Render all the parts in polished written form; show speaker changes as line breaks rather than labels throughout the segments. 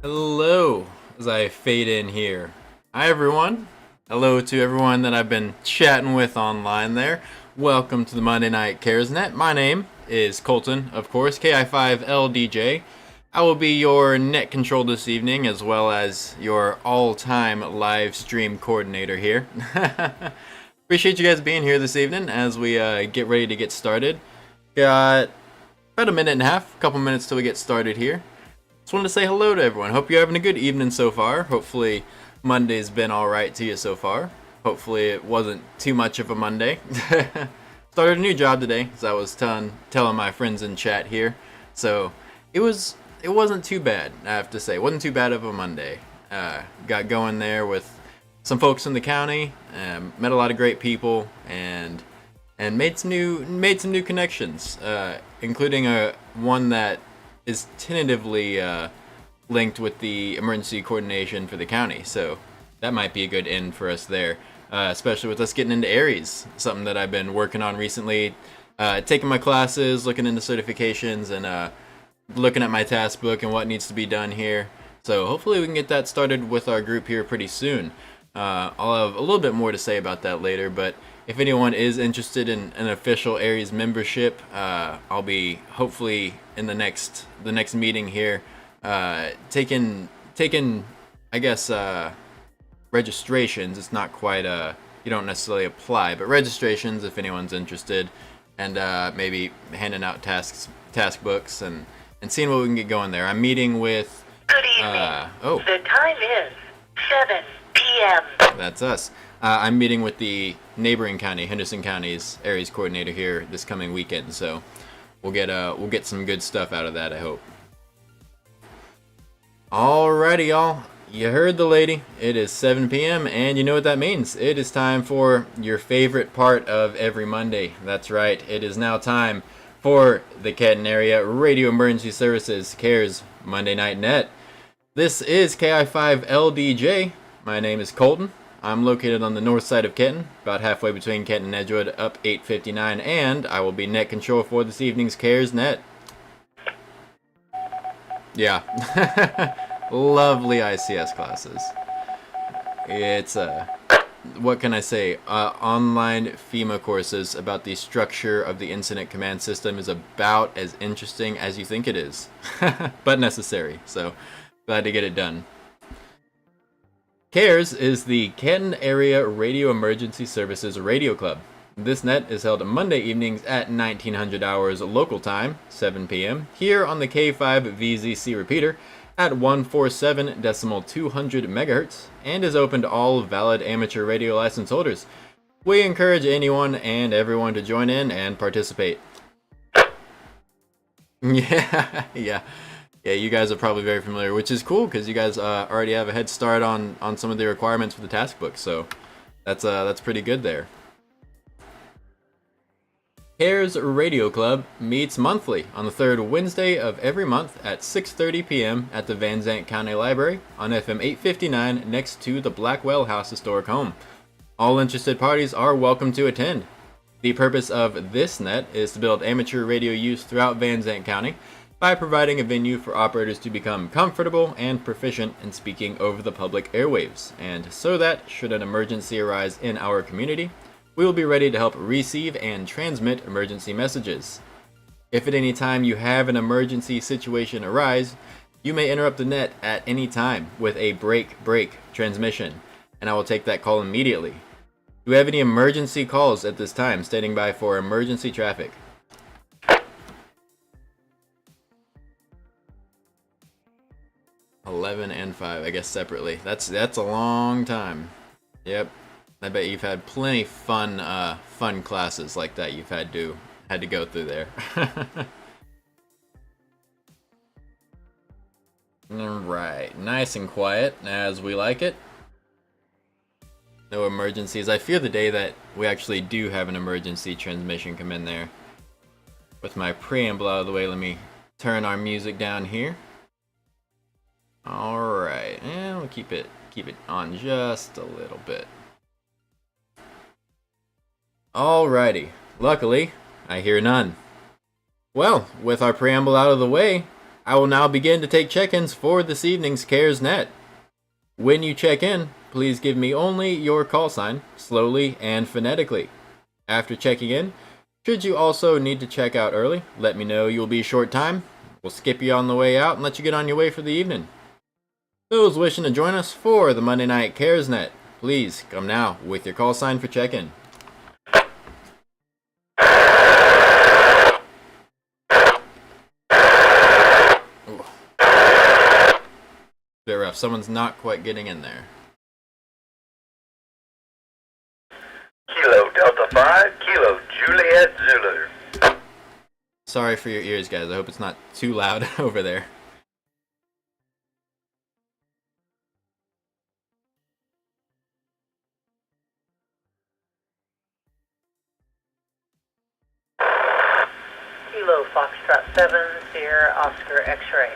Hello, as I fade in here. Hi everyone. Hello to everyone that I've been chatting with online there. Welcome to the Monday Night CaresNet. My name is Colton, of course, KI5LDJ. I will be your net control this evening, as well as your all-time live stream coordinator here. Appreciate you guys being here this evening as we get ready to get started. Got about a minute and a half, a couple minutes till we get started here. Just wanted to say hello to everyone. Hope you're having a good evening so far. Hopefully Monday's been alright to you so far. Hopefully it wasn't too much of a Monday. Started a new job today, as I was telling my friends in chat here. So it wasn't too bad, I have to say. It wasn't too bad of a Monday. Got going there with some folks in the county, met a lot of great people, and made some new connections, including one that is tentatively linked with the emergency coordination for the county. So that might be a good end for us there, especially with us getting into Aries, something that I've been working on recently, taking my classes, looking into certifications, and looking at my task book and what needs to be done here. So hopefully we can get that started with our group here pretty soon. I'll have a little bit more to say about that later, but if anyone is interested in an official Aries membership, I'll be hopefully in the next meeting here, taking I guess registrations. It's not quite you don't necessarily apply, but registrations if anyone's interested, and maybe handing out task books, and seeing what we can get going there. I'm meeting with.
Good evening. The time is 7 p.m.
That's us. I'm meeting with the neighboring county, Henderson County's Aries coordinator here this coming weekend, so we'll get some good stuff out of that, I hope. Alrighty, y'all. You heard the lady. It is 7 p.m. and you know what that means. It is time for your favorite part of every Monday. That's right. It is now time for the Canton Area Radio Emergency Services CARES Monday Night Net. This is KI5LDJ. My name is Colton. I'm located on the north side of Canton, about halfway between Canton and Edgewood, up 859, and I will be net control for this evening's CARES Net. Yeah. Lovely ICS classes. It's, what can I say? Online FEMA courses about the structure of the incident command system is about as interesting as you think it is. But necessary, so glad to get it done. CARES is the Canton Area Radio Emergency Services Radio Club. This net is held Monday evenings at 1900 hours local time, 7 p.m., here on the K5VZC repeater at 147.200 MHz, and is open to all valid amateur radio license holders. We encourage anyone and everyone to join in and participate. Yeah, you guys are probably very familiar, which is cool because you guys already have a head start on some of the requirements for the task book, so that's pretty good there. CARES Radio Club meets monthly on the third Wednesday of every month at 6:30 p.m. at the Van Zandt County Library on FM 859 next to the Blackwell House Historic Home. All interested parties are welcome to attend. The purpose of this net is to build amateur radio use throughout Van Zandt County by providing a venue for operators to become comfortable and proficient in speaking over the public airwaves, and so that, should an emergency arise in our community, we will be ready to help receive and transmit emergency messages. If at any time you have an emergency situation arise, you may interrupt the net at any time with a break transmission, and I will take that call immediately. Do we have any emergency calls at this time? Standing by for emergency traffic. $11 and $5, I guess separately. That's a long time. Yep. I bet you've had plenty fun classes like that you've had to go through there. Alright, nice and quiet as we like it. No emergencies. I fear the day that we actually do have an emergency transmission come in there. With my preamble out of the way, let me turn our music down here. Alright, and we'll keep it on just a little bit. Alrighty, luckily, I hear none. Well, with our preamble out of the way, I will now begin to take check-ins for this evening's CARES Net. When you check in, please give me only your call sign, slowly and phonetically. After checking in, should you also need to check out early, let me know you'll be a short time. We'll skip you on the way out and let you get on your way for the evening. Those wishing to join us for the Monday Night CARES Net, please come now with your call sign for check-in. Bit rough. Someone's not quite getting in there.
Kilo Delta 5, Kilo Juliet Zulu.
Sorry for your ears, guys. I hope it's not too loud over there.
Kilo Foxtrot 7, Sierra Oscar X-Ray.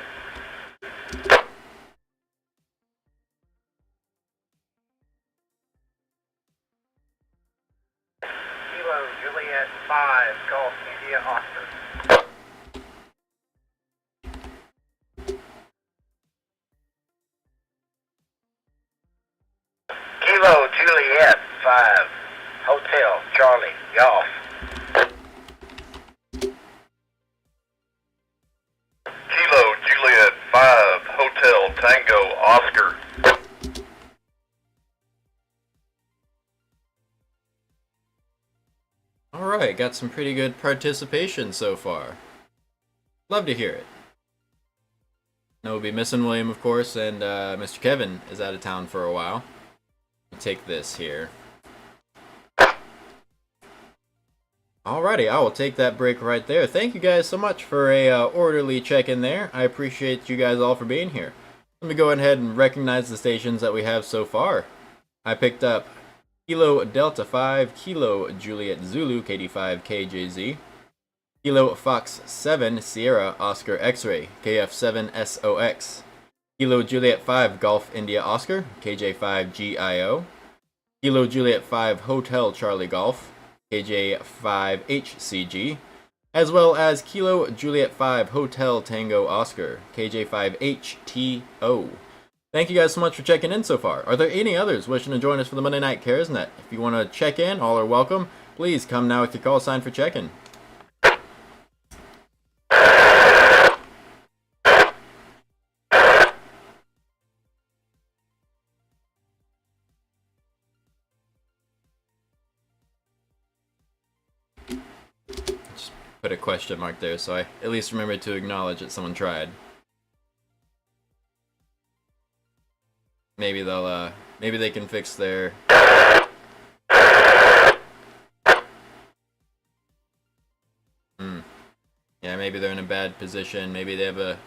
Kilo Juliet 5, Golf India Oscar. Kilo Juliet 5, Hotel Charlie Golf. Kilo Juliet 5, Hotel Tango Oscar.
got some pretty good participation so far. Love to hear it. Now we'll be missing William, of course, and Mr. Kevin is out of town for a while. Take this here. Alrighty, I will take that break right there. Thank you guys so much for a orderly check-in there. I appreciate you guys all for being here. Let me go ahead and recognize the stations that we have so far. I picked up Kilo Delta 5, Kilo Juliet Zulu, KD5 KJZ, Kilo Fox 7, Sierra Oscar X-Ray, KF7 SOX, Kilo Juliet 5, Golf India Oscar, KJ5 GIO, Kilo Juliet 5, Hotel Charlie Golf, KJ5 HCG, as well as Kilo Juliet 5, Hotel Tango Oscar, KJ5 HTO. Thank you guys so much for checking in so far. Are there any others wishing to join us for the Monday Night CaresNet? If you want to check in, all are welcome. Please come now with your call sign for check-in. Just put a question mark there so I at least remember to acknowledge that someone tried. Maybe they'll, maybe they can fix their... Yeah, maybe they're in a bad position. Maybe they have a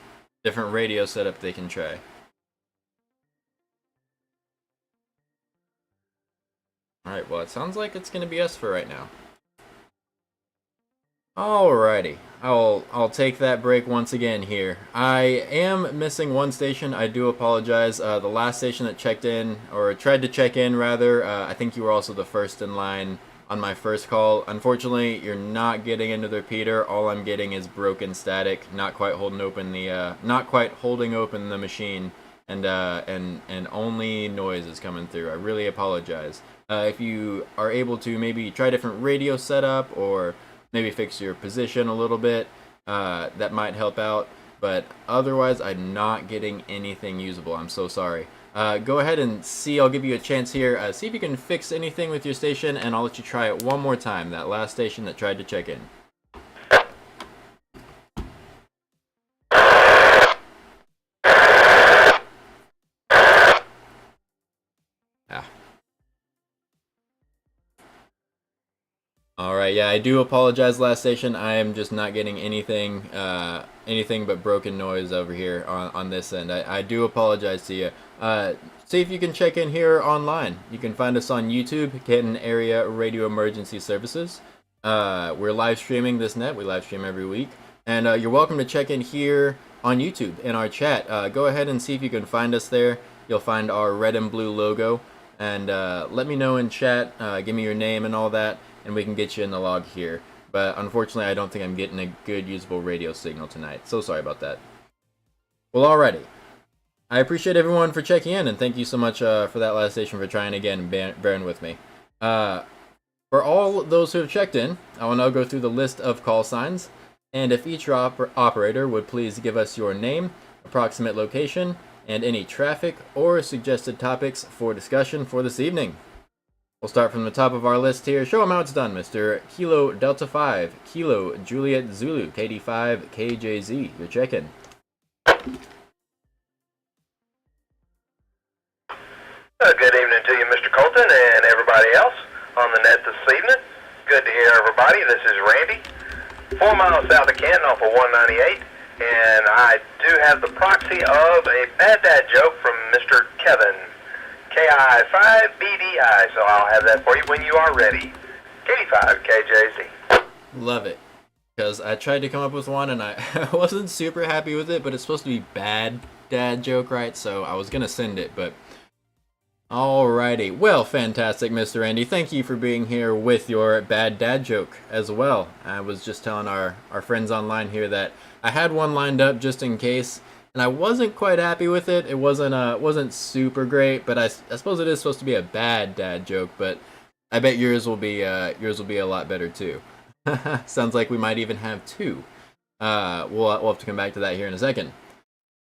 different radio setup they can try. Alright, well, it sounds like it's gonna be us for right now. Alrighty, I'll take that break once again here. I am missing one station. I do apologize. The last station that checked in, or tried to check in rather, I think you were also the first in line on my first call. Unfortunately, you're not getting into the repeater. All I'm getting is broken static, not quite holding open the machine, and only noise is coming through. I really apologize. If you are able to maybe try different radio setup or maybe fix your position a little bit, that might help out, but otherwise I'm not getting anything usable. I'm so sorry. Go ahead and see, I'll give you a chance here, see if you can fix anything with your station, and I'll let you try it one more time, that last station that tried to check in. Alright, yeah, I do apologize last station. I am just not getting anything but broken noise over here on this end. I do apologize to you. See if you can check in here online. You can find us on YouTube, Canton Area Radio Emergency Services. We're live streaming this net. We live stream every week. And you're welcome to check in here on YouTube in our chat. Go ahead and see if you can find us there. You'll find our red and blue logo. And let me know in chat. Give me your name and all that, and we can get you in the log here. But unfortunately, I don't think I'm getting a good usable radio signal tonight. So sorry about that. Well, alrighty. I appreciate everyone for checking in, and thank you so much for that last station for trying again and bearing with me. For all those who have checked in, I will now go through the list of call signs, and if each operator would please give us your name, approximate location, and any traffic or suggested topics for discussion for this evening. We'll start from the top of our list here. Show 'em how it's done, Mr. Kilo Delta 5, Kilo Juliet Zulu, KD5 KJZ. Your check-in.
Good evening to you, Mr. Colton, and everybody else on the net this evening. Good to hear everybody. This is Randy, 4 miles south of Canton off of 198, and I do have the proxy of a bad dad joke from Mr. Kevin. KI5BDI, so I'll have that for you when you are ready. KD5 KJZ.
Love it. Because I tried to come up with one and I wasn't super happy with it, but it's supposed to be bad dad joke, right? So I was going to send it, but... Alrighty. Well, fantastic, Mr. Andy. Thank you for being here with your bad dad joke as well. I was just telling our friends online here that I had one lined up just in case, and I wasn't quite happy with it. It wasn't super great, but I suppose it is supposed to be a bad dad joke, but I bet yours will be a lot better too. Sounds like we might even have two. We'll have to come back to that here in a second.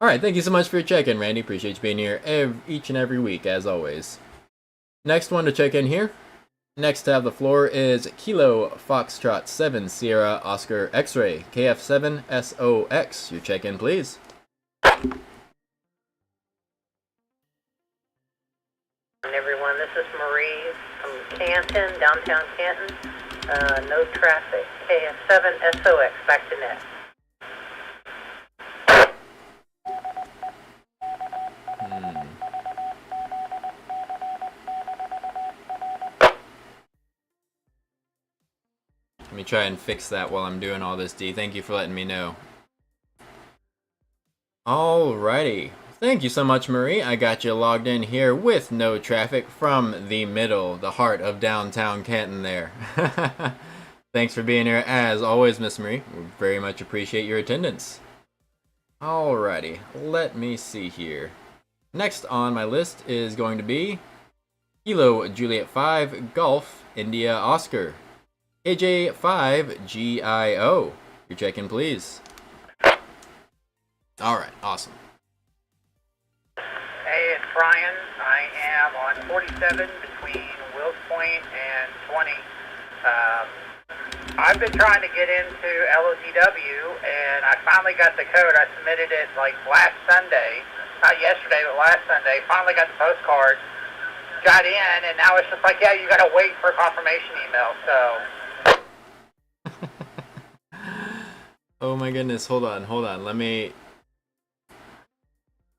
Alright, thank you so much for your check-in, Randy. Appreciate you being here each and every week, as always. Next one to check in here Next to have the floor is Kilo Foxtrot 7 Sierra Oscar X-Ray KF7 SOX. Your check-in, please.
Everyone, this is Marie from Canton, downtown Canton. No traffic. KF7 SOX. Back to net.
Let me try and fix that while I'm doing all this, D. Thank you for letting me know. Alrighty. Thank you so much, Marie. I got you logged in here with no traffic from the middle, the heart of downtown Canton there. Thanks for being here as always, Miss Marie. We very much appreciate your attendance. Alrighty. Let me see here. Next on my list is going to be Kilo Juliet 5 Golf India Oscar. KJ5GIO. Your check-in, please. Alright, awesome.
Hey, it's Brian. I am on 47 between Wills Point and 20. I've been trying to get into LOTW, and I finally got the code. I submitted it like last Sunday. Not yesterday, but last Sunday. Finally got the postcard. Got in, and now it's just like, yeah, you got to wait for a confirmation email, so...
Oh my goodness, hold on, let me...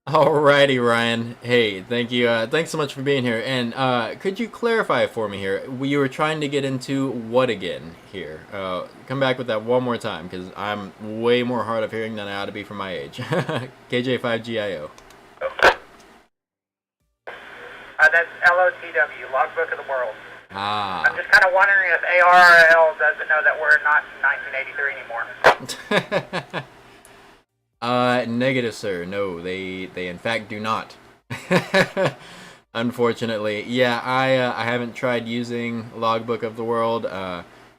Alrighty, Ryan. Hey, thank you, thanks so much for being here, and could you clarify for me here, you were trying to get into what again here? Come back with that one more time, because I'm way more hard of hearing than I ought to be for my age. KJ5GIO.
That's LOTW, Logbook of the World.
Ah.
I'm just kind of wondering if ARRL doesn't know that we're not in 1983 anymore.
Negative, sir. No, they in fact do not. Unfortunately. Yeah, I haven't tried using Logbook of the World.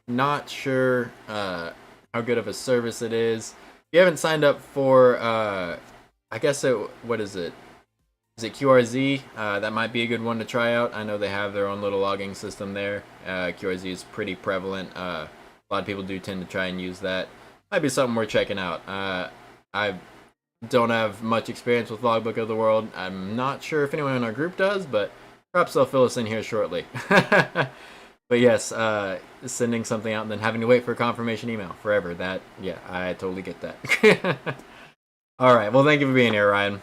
Not sure how good of a service it is. If you haven't signed up for I guess what is it? Is it QRZ? That might be a good one to try out. I know they have their own little logging system there. QRZ is pretty prevalent. A lot of people do tend to try and use that. Might be something worth checking out. I don't have much experience with Logbook of the World. I'm not sure if anyone in our group does, but perhaps they'll fill us in here shortly. But yes, sending something out and then having to wait for a confirmation email forever. That, yeah, I totally get that. Alright, well thank you for being here, Ryan.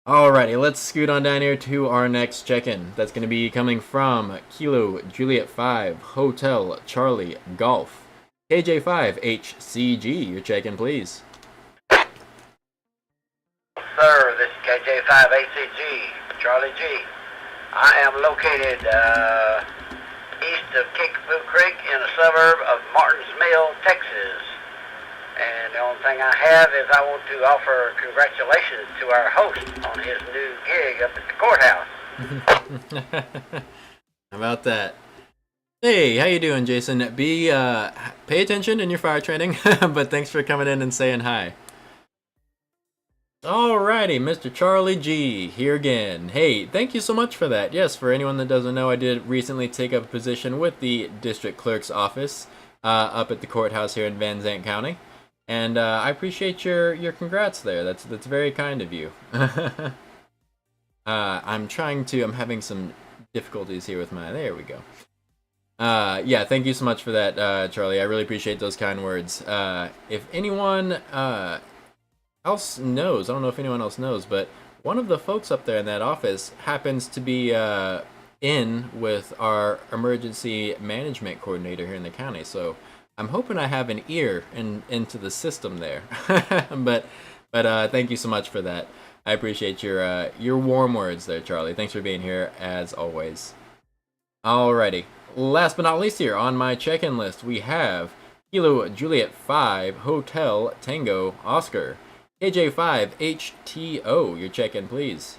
Alrighty, let's scoot on down here to our next check-in. That's going to be coming from Kilo Juliet 5 Hotel Charlie Golf. KJ5HCG, your check-in, please.
Sir, this is KJ5HCG, Charlie G. I am located east of Kickapoo Creek in a suburb of Martins Mill, Texas. And the only thing I have is I want to offer congratulations to our host on his new gig up at the courthouse.
How about that? Hey, how you doing, Jason? Pay attention in your fire training, but thanks for coming in and saying hi. Alrighty, Mr. Charlie G, here again. Hey, thank you so much for that. Yes, for anyone that doesn't know, I did recently take up a position with the district clerk's office up at the courthouse here in Van Zandt County. And I appreciate your congrats there. That's very kind of you. I'm having some difficulties here with there we go. Yeah, thank you so much for that, Charlie. I really appreciate those kind words. If anyone else knows, I don't know if anyone else knows, but one of the folks up there in that office happens to be in with our emergency management coordinator here in the county, so I'm hoping I have an ear into the system there. but thank you so much for that. I appreciate your warm words there, Charlie. Thanks for being here as always. Alrighty, last but not least here on my check-in list we have Kilo Juliet 5 Hotel Tango Oscar. KJ5HTO, your check-in, please.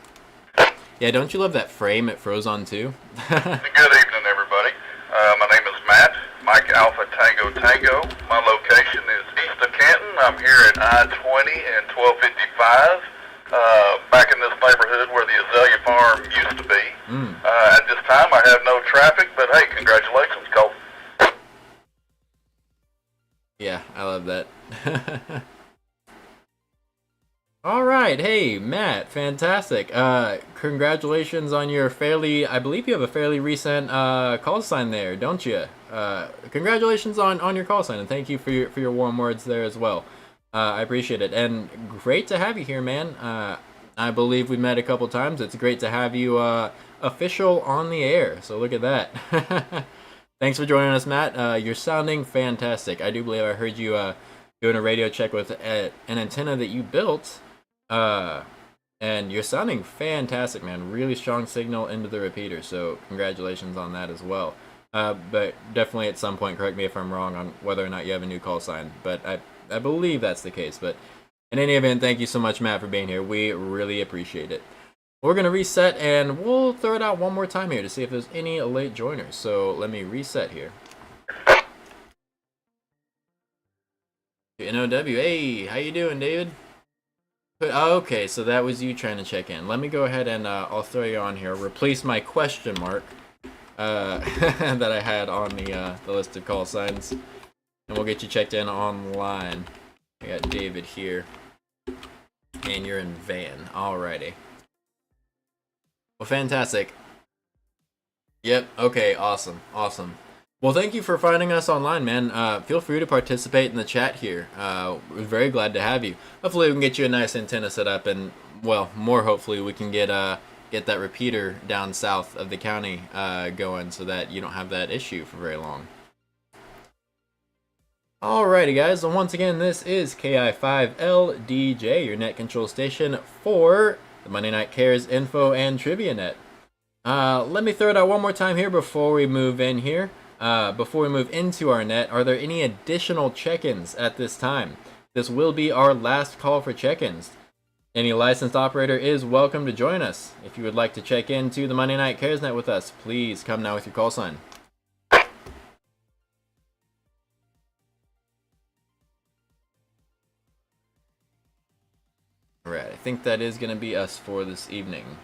Yeah, don't you love that frame it froze on too?
Good evening, everybody. My name is Matt, Mike Alpha Tango Tango. My location is east of Canton. I'm here at I-20 and 1255, back in this neighborhood where the Azalea Farm used to be. At this time, I have no traffic, but hey, congratulations, Colt.
Yeah, I love that. All right, hey Matt, fantastic. Congratulations on your I believe you have a fairly recent call sign there, don't you? Congratulations on your call sign, and thank you for your warm words there as well. I appreciate it, and great to have you here, man. I believe we met a couple times. It's great to have you official on the air. So look at that. Thanks for joining us, Matt. You're sounding fantastic. I do believe I heard you doing a radio check with an antenna that you built. And you're sounding fantastic, man. Really strong signal into the repeater, so congratulations on that as well. But definitely at some point, correct me if I'm wrong on whether or not you have a new call sign, but I believe that's the case. But in any event, thank you so much, Matt, for being here. We really appreciate it. We're going to reset, and we'll throw it out one more time here to see if there's any late joiners. So let me reset here. NOW, hey, how you doing, David? Okay, so that was you trying to check in. Let me go ahead and I'll throw you on here. Replace my question mark that I had on the list of call signs, and we'll get you checked in online. I got David here, and you're in Van. Alrighty. Well, fantastic. Yep. Okay. Awesome. Awesome. Well, thank you for finding us online, man. Feel free to participate in the chat here. We're very glad to have you. Hopefully we can get you a nice antenna set up, and, well, more hopefully we can get that repeater down south of the county going so that you don't have that issue for very long. Alrighty, guys. So once again, this is KI5LDJ, your net control station for the Monday Night Cares Info and Trivia Net. Let me throw it out one more time here before we move in here. Before we move into our net, are there any additional check-ins at this time? This will be our last call for check-ins. Any licensed operator is welcome to join us. If you would like to check into the Monday Night Cares Net with us, please come now with your call sign. Alright, I think that is going to be us for this evening.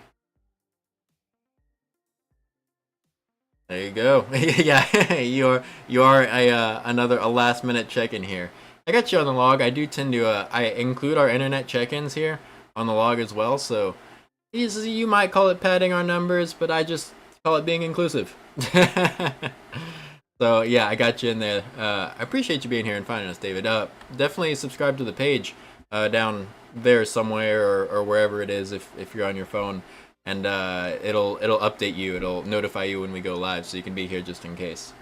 There you go. Yeah, you are a last minute check-in here. I got you on the log. I do tend to I include our internet check-ins here on the log as well. So you might call it padding our numbers, but I just call it being inclusive. So yeah, I got you in there. I appreciate you being here and finding us, David. Definitely subscribe to the page down there somewhere or wherever it is if you're on your phone. And it'll update you. It'll notify you when we go live, so you can be here just in case.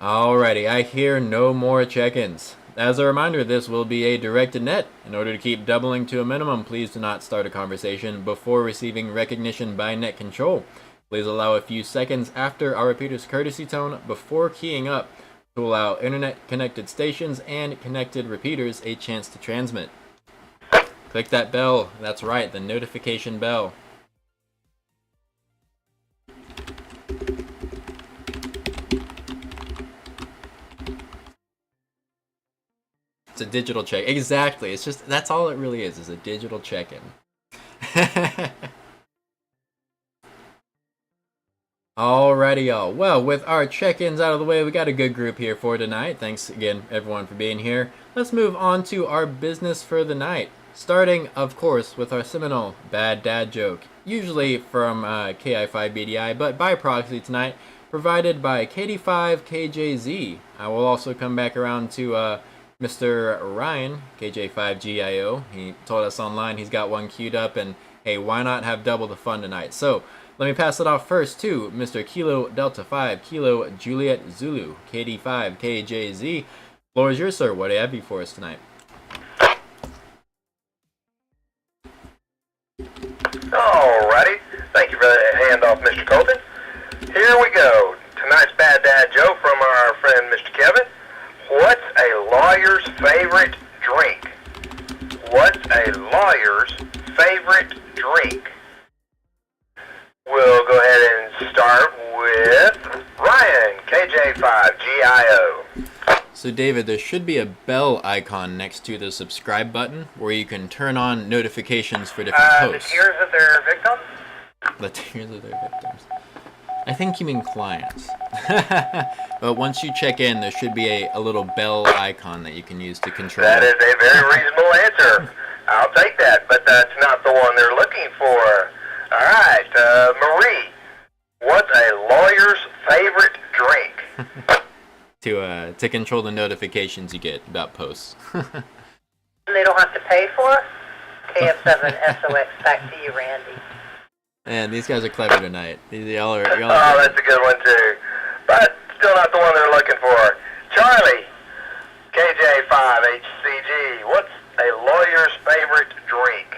Alrighty, I hear no more check-ins. As a reminder, this will be a directed net. In order to keep doubling to a minimum, please do not start a conversation before receiving recognition by net control. Please allow a few seconds after our repeater's courtesy tone before keying up to allow internet-connected stations and connected repeaters a chance to transmit. Click that bell. That's right, the notification bell. It's a digital check. Exactly. It's just, that's all it really is a digital check-in. Alrighty, y'all. Well, with our check-ins out of the way, we got a good group here for tonight. Thanks again, everyone, for being here. Let's move on to our business for the night. Starting, of course, with our seminal Bad Dad joke, usually from KI5BDI, but by proxy tonight, provided by KD5KJZ. I will also come back around to Mr. Ryan, KJ5GIO. He told us online he's got one queued up, and hey, why not have double the fun tonight? So, let me pass it off first to Mr. Kilo Delta 5, Kilo Juliet Zulu, KD5KJZ. Floor is yours, sir. What do you have for us tonight?
Alrighty, thank you for the handoff, Mr. Colton. Here we go. Tonight's Bad Dad joke from our friend Mr. Kevin. What's a lawyer's favorite drink? What's a lawyer's favorite drink? We'll go ahead and start with Ryan, KJ5GIO.
So David, there should be a bell icon next to the subscribe button where you can turn on notifications for different posts.
The tears of their victims?
The tears of their victims. I think you mean clients. But once you check in, there should be a little bell icon that you can use to control.
That is a very reasonable answer. I'll take that, but that's not the one they're looking for. All right, Marie, what's a lawyer's favorite drink?
To control the notifications you get about posts.
They don't have to pay for it? KF7 SOX, back to you, Randy.
Man, these guys are clever tonight. Y'all are
Oh, that's a good one, too. But still not the one they're looking for. Charlie, KJ5HCG, what's a lawyer's favorite drink?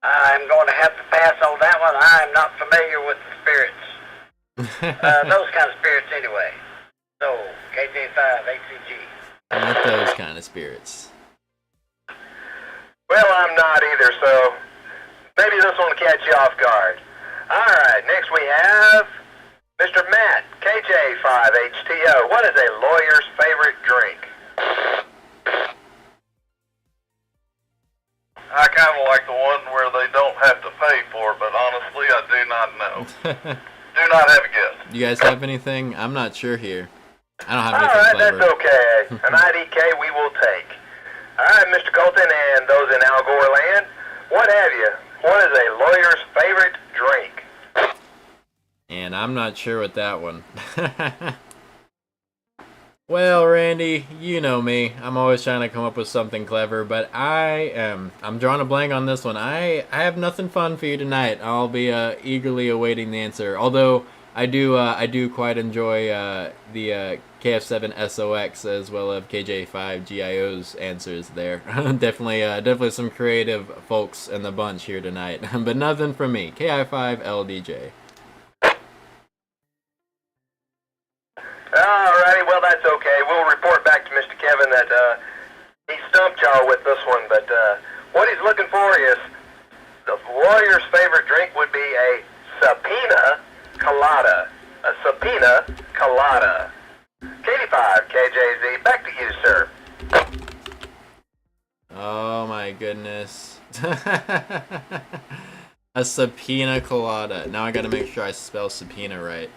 I'm going to have to pass on that one. I'm not familiar with the spirits. Those kind of spirits anyway. So, KJ5HCG.
Not those kind of spirits.
Well, I'm not either, so maybe this one will catch you off guard. All right, next we have Mr. Matt, KJ5HTO. What is a lawyer's favorite drink?
I kind of like the one where they don't have to pay for it, but honestly, I do not know. Do not have a guess.
You guys have anything? I'm not sure here. I don't have
All
anything
right,
clever.
that's okay. An IDK we will take. All right, Mr. Colton and those in Al Gore land, what have you? What is a lawyer's favorite drink?
And I'm not sure with that one. Well, Randy, you know me. I'm always trying to come up with something clever, but I'm drawing a blank on this one. I have nothing fun for you tonight. I'll be eagerly awaiting the answer. Although I do quite enjoy the KF7 SOX as well as KJ5 GIO's answers there. definitely some creative folks in the bunch here tonight. But nothing from me. KI5 LDJ.
Alrighty, well that's okay. We'll report back to Mr. Kevin that he stumped y'all with this one, but what he's looking for is the lawyer's favorite drink would be a subpoena colada. A subpoena colada. 85 KJZ, back to you, sir.
Oh my goodness. A subpoena colada. Now I gotta make sure I spell subpoena right.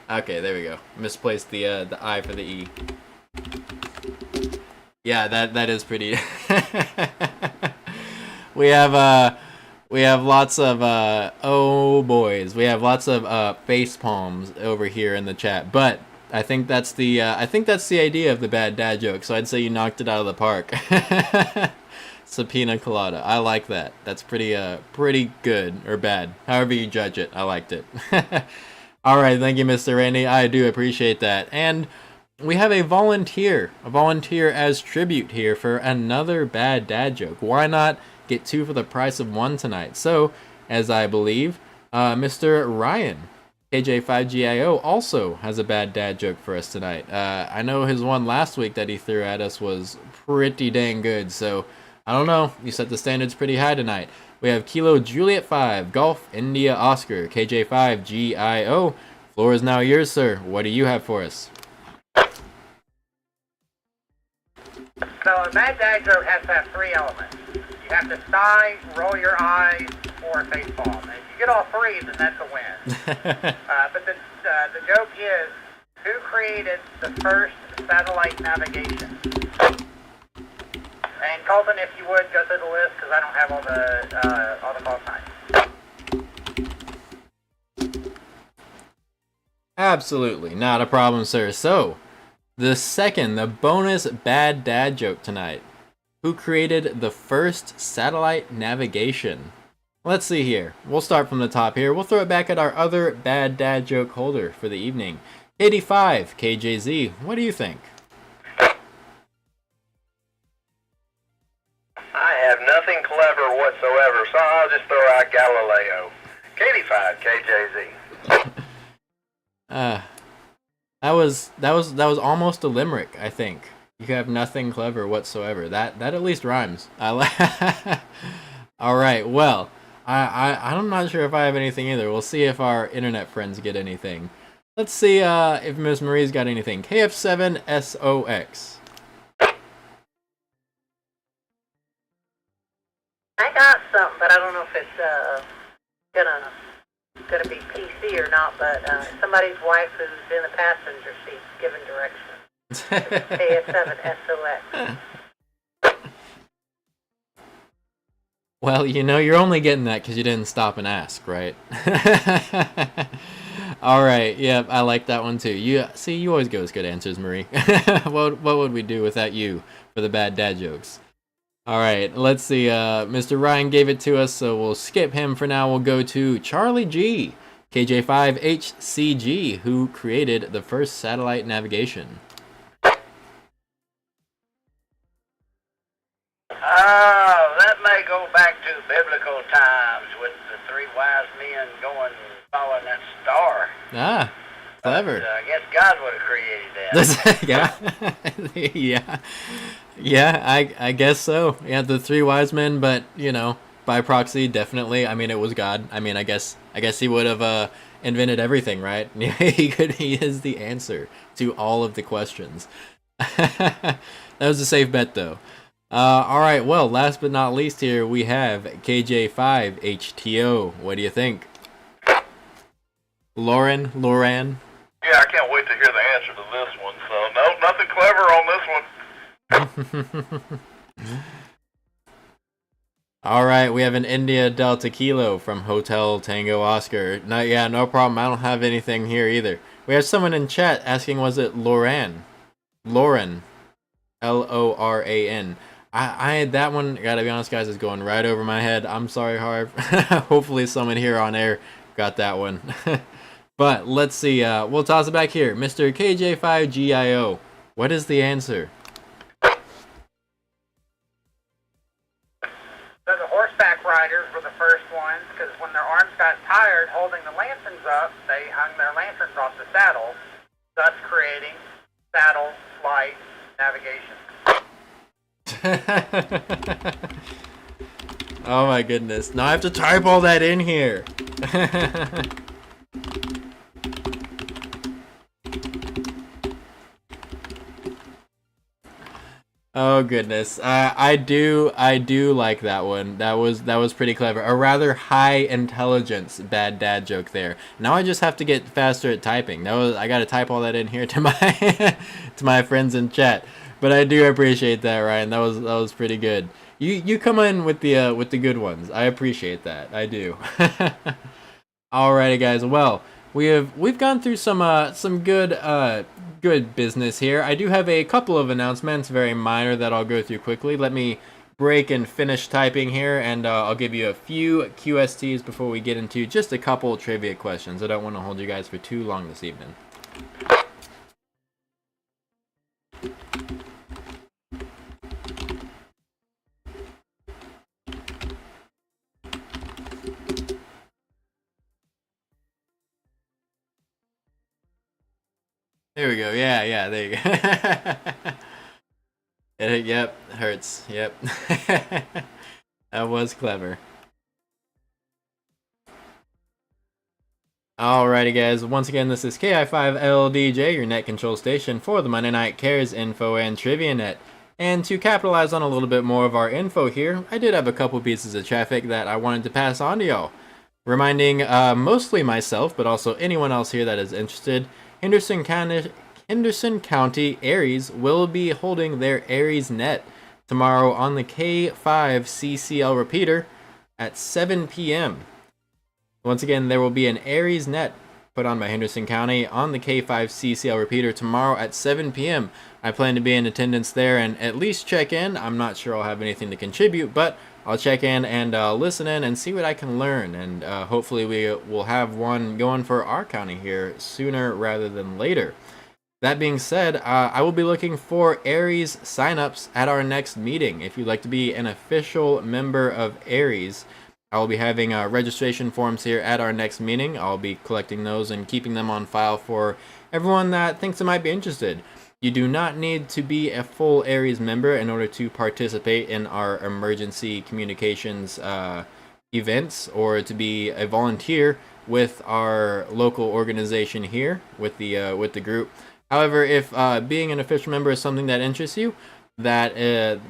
Okay, there we go. Misplaced the I for the E. Yeah, that is pretty. We have lots of oh boys. We have lots of face palms over here in the chat, but I think that's the idea of the bad dad joke. So I'd say you knocked it out of the park. Subpoena colada. I like that. That's pretty good or bad, however you judge it. I liked it. All right, thank you, Mr. Randy. I do appreciate that. And we have a volunteer as tribute here for another bad dad joke. Why not get two for the price of one tonight? So, as I believe, Mr. Ryan, KJ5GIO, also has a bad dad joke for us tonight. I know his one last week that he threw at us was pretty dang good, so I don't know. You set the standards pretty high tonight. We have Kilo Juliet 5, Golf India Oscar, KJ5GIO. Floor is now yours, sir. What do you have for us?
So a bad dad joke has to have three elements. You have to sigh, roll your eyes, or face palm. And if you get all three, then that's a win. But the joke is, who created the first satellite navigation? And Colton, if you would, go through the list, because I don't have all the call signs.
Absolutely, not a problem, sir. So, the bonus bad dad joke tonight. Who created the first satellite navigation? Let's see here. We'll start from the top here. We'll throw it back at our other bad dad joke holder for the evening. 85 KJZ, what do you think?
I have nothing clever whatsoever, so I'll just throw out Galileo. 85 KJZ.
That was almost a limerick, I think. You have nothing clever whatsoever. That at least rhymes. All right. Well, I'm not sure if I have anything either. We'll see if our internet friends get anything. Let's see if Miss Marie's got anything. KF7SOX.
it's gonna be PC or not, but somebody's wife who's in the passenger seat giving directions. KF7SOX.
Well, you're only getting that because you didn't stop and ask, right? All right, yep, I like that one too. You always give us good answers, Marie. What would we do without you for the bad dad jokes? All right, let's see. Mr. Ryan gave it to us, so we'll skip him for now. We'll go to Charlie G, KJ5HCG, who created the first satellite navigation.
That may go back to biblical times with the three wise men going following that star.
Ah, clever.
But, I guess God would have created that.
Yeah. Yeah, I guess so. Yeah, the three wise men, but by proxy, definitely. I mean, it was God. I mean, I guess he would have invented everything, right? He is the answer to all of the questions. That was a safe bet, though. All right. Well, last but not least, here we have KJ5HTO. What do you think? Loran?
Yeah, I can't wait to hear the answer to this one. So, no, nothing clever on this one.
All right, we have an India Delta Kilo from Hotel Tango Oscar. No problem. I don't have anything here either. We have someone in chat asking, was it Loran? Loran. Loran. I that one, gotta be honest, guys, is going right over my head. I'm sorry, Harv. Hopefully someone here on air got that one. But let's see. We'll toss it back here. Mr. KJ5GIO. What is the answer?
So the horseback riders were the first ones, because when their arms got tired holding the lanterns up, they hung their lanterns off the saddle, thus creating saddle light navigation.
Oh my goodness. Now I have to type all that in here. Oh goodness. I do like that one. That was pretty clever. A rather high intelligence bad dad joke there. Now I just have to get faster at typing. I got to type all that in here to my to my friends in chat. But I do appreciate that, Ryan. That was pretty good. You come in with the good ones. I appreciate that. I do. Alrighty, guys. Well, we've gone through some good business here. I do have a couple of announcements, very minor, that I'll go through quickly. Let me break and finish typing here, and I'll give you a few QSTs before we get into just a couple trivia questions. I don't want to hold you guys for too long this evening. There we go. Yeah, there you go. Yep, hurts. Yep. That was clever. Alrighty, guys. Once again, this is KI5LDJ, your net control station for the Monday Night Cares Info and Trivia Net. And to capitalize on a little bit more of our info here, I did have a couple pieces of traffic that I wanted to pass on to y'all. Reminding mostly myself, but also anyone else here that is interested, Henderson County Aries will be holding their Aries Net tomorrow on the K5 CCL repeater at 7 p.m. Once again, there will be an Aries Net put on by Henderson County on the K5 CCL repeater tomorrow at 7 p.m. I plan to be in attendance there and at least check in. I'm not sure I'll have anything to contribute, but I'll check in and listen in and see what I can learn. And hopefully we will have one going for our county here sooner rather than later. That being said, I will be looking for Aries signups at our next meeting. If you'd like to be an official member of Aries, I will be having registration forms here at our next meeting. I'll be collecting those and keeping them on file for everyone that thinks it might be interested. You do not need to be a full Aries member in order to participate in our emergency communications events or to be a volunteer with our local organization here with the group. However, if being an official member is something that interests you, that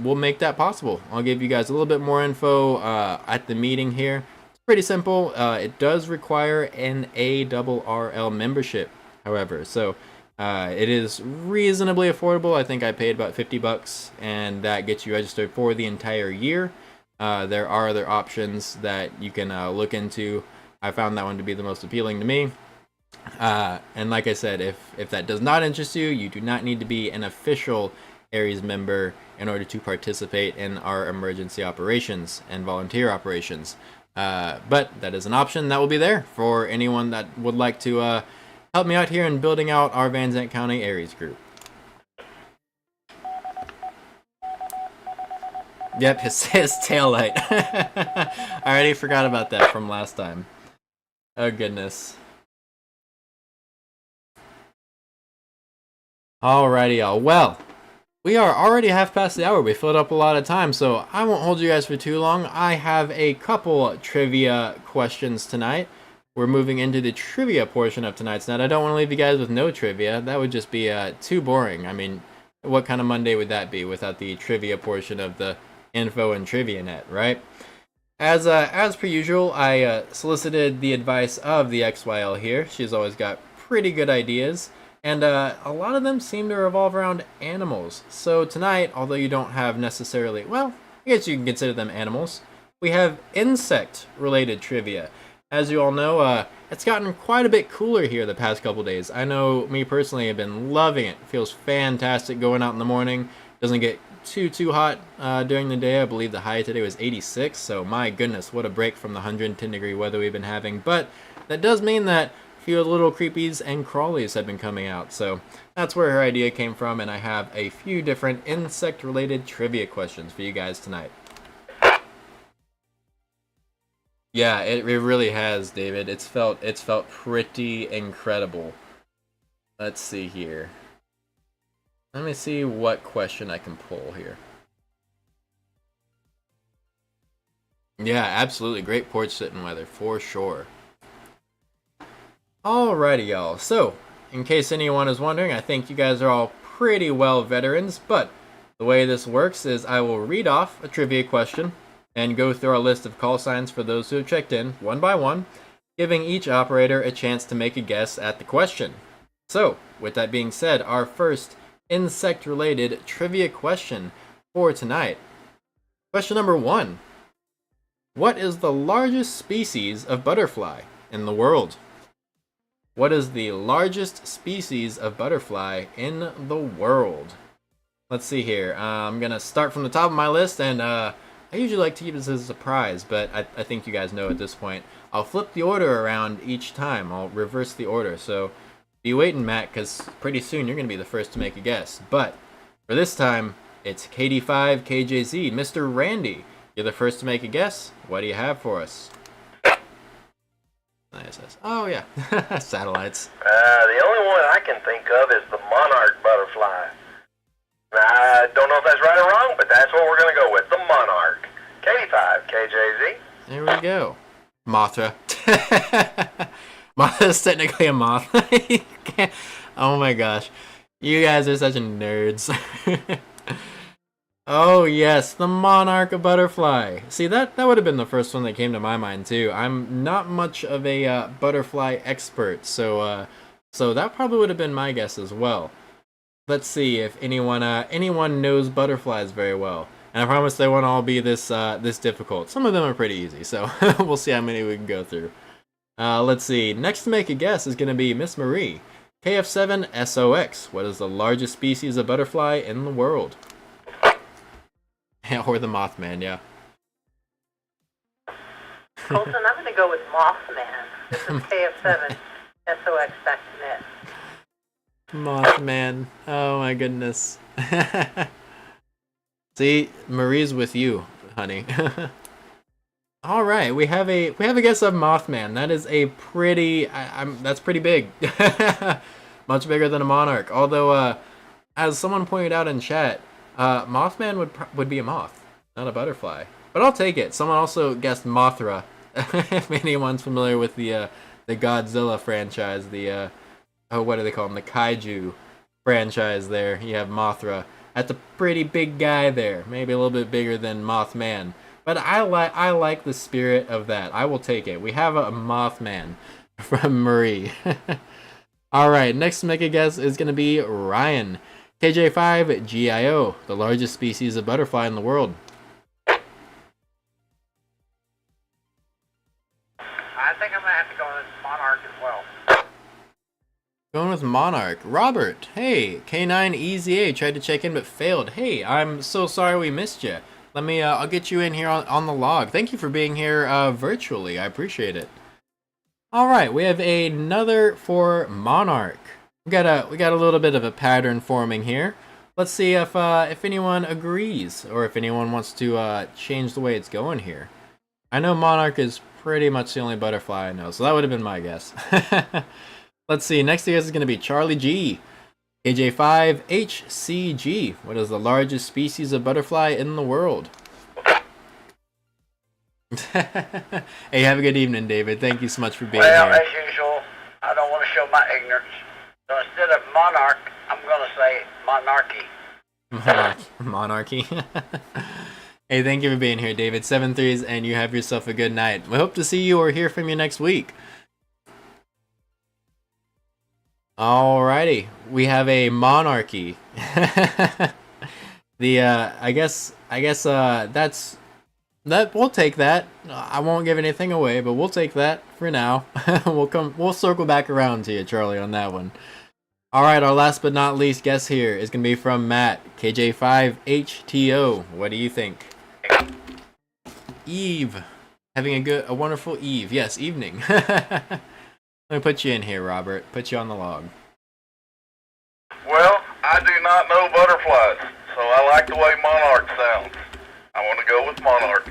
will make that possible. I'll give you guys a little bit more info at the meeting here. Pretty simple. It does require an ARRL membership, however, so it is reasonably affordable. I think I paid about $50, and that gets you registered for the entire year. There are other options that you can look into. I found that one to be the most appealing to me. And like I said, if that does not interest you, you do not need to be an official Aries member in order to participate in our emergency operations and volunteer operations. But that is an option that will be there for anyone that would like to help me out here in building out our Van Zandt County Aries group. Yep, his tail light. I already forgot about that from last time. Oh goodness. Alrighty, y'all. Well, we are already half past the hour. We filled up a lot of time, so I won't hold you guys for too long. I have a couple trivia questions tonight. We're moving into the trivia portion of tonight's net. I don't want to leave you guys with no trivia. That would just be too boring. I mean, what kind of Monday would that be without the trivia portion of the info and trivia net, right? As per usual, I solicited the advice of the XYL here. She's always got pretty good ideas. And a lot of them seem to revolve around animals. So tonight, although you don't have necessarily, well, I guess you can consider them animals, we have insect-related trivia. As you all know, it's gotten quite a bit cooler here the past couple days. I know me personally have been loving it. It feels fantastic going out in the morning. Doesn't get too hot during the day. I believe the high today was 86, so my goodness, what a break from the 110-degree weather we've been having. But that does mean that few little creepies and crawlies have been coming out, so that's where her idea came from, and I have a few different insect-related trivia questions for you guys tonight. Yeah, it really has, David. It's felt pretty incredible. Let's see here. Let me see what question I can pull here. Yeah, absolutely. Great porch sitting weather, for sure. Alrighty, y'all. So, in case anyone is wondering, I think you guys are all pretty well veterans, but the way this works is I will read off a trivia question and go through our list of call signs for those who have checked in, one by one, giving each operator a chance to make a guess at the question. So, with that being said, our first insect-related trivia question for tonight. Question number 1. What is the largest species of butterfly in the world? What is the largest species of butterfly in the world? Let's see here. I'm going to start from the top of my list, and I usually like to keep this as a surprise, but I think you guys know at this point. I'll flip the order around each time. I'll reverse the order, so be waiting, Matt, because pretty soon you're going to be the first to make a guess. But for this time, it's KD5KJZ. Mr. Randy, you're the first to make a guess. What do you have for us? ISS. Oh, yeah. Satellites.
The only one I can think of is the monarch butterfly. I don't know if that's right or wrong, but that's what we're going to go with, the monarch. KD5KJZ.
There we go. Mothra. Mothra's technically a moth. Oh my gosh. You guys are such nerds. Oh yes, the monarch butterfly. See, that would have been the first one that came to my mind too. I'm not much of a butterfly expert, so that probably would have been my guess as well. Let's see if anyone knows butterflies very well. And I promise they won't all be this difficult. Some of them are pretty easy, so we'll see how many we can go through. Let's see. Next to make a guess is going to be Miss Marie. KF7SOX. What is the largest species of butterfly in the world? Or the Mothman, yeah.
Colton, I'm going to go with Mothman. This is KF7 SOX back to net.
Mothman. Oh my goodness. See, Marie's with you, honey. All right, we have a guess of Mothman. That is a pretty that's pretty big. Much bigger than a monarch. Although as someone pointed out in chat, Mothman would be a moth, not a butterfly. But I'll take it. Someone also guessed Mothra. If anyone's familiar with the Godzilla franchise, the what do they call them? The Kaiju franchise. There, you have Mothra. That's a pretty big guy there. Maybe a little bit bigger than Mothman. But I like the spirit of that. I will take it. We have a Mothman from Marie. All right, next to make a guess is going to be Ryan. KJ5 GIO, the largest species of butterfly in the world.
I think I'm going to have to go with monarch as well.
Going with Monarch. Robert, hey, K9EZA tried to check in but failed. Hey, I'm so sorry we missed you. Let me, I'll get you in here on the log. Thank you for being here virtually. I appreciate it. All right, we have another for Monarch. We got a little bit of a pattern forming here. Let's see if anyone agrees or if anyone wants to change the way it's going here. I know Monarch is pretty much the only butterfly I know, so that would have been my guess. Let's see. Next to us is going to be Charlie G. KJ5HCG. What is the largest species of butterfly in the world? Hey, have a good evening, David. Thank you so much for being
Well,
here.
as usual, I don't want to show my ignorance. So instead of monarch, I'm going to say monarchy.
Monarchy. Hey, thank you for being here, David. 7-3s, and you have yourself a good night. We hope to see you or hear from you next week. Alrighty, we have a monarchy. I guess that's that. We'll take that. I won't give anything away, but we'll take that for now. We'll circle back around to you, Charlie, on that one. All right, our last but not least guess here is gonna be from Matt, KJ5HTO. What do you think? Eve, having a wonderful eve. Yes, evening. Let me put you in here, Robert. Put you on the log.
Well, I do not know butterflies, so I like the way monarch sounds. I want to go with monarch.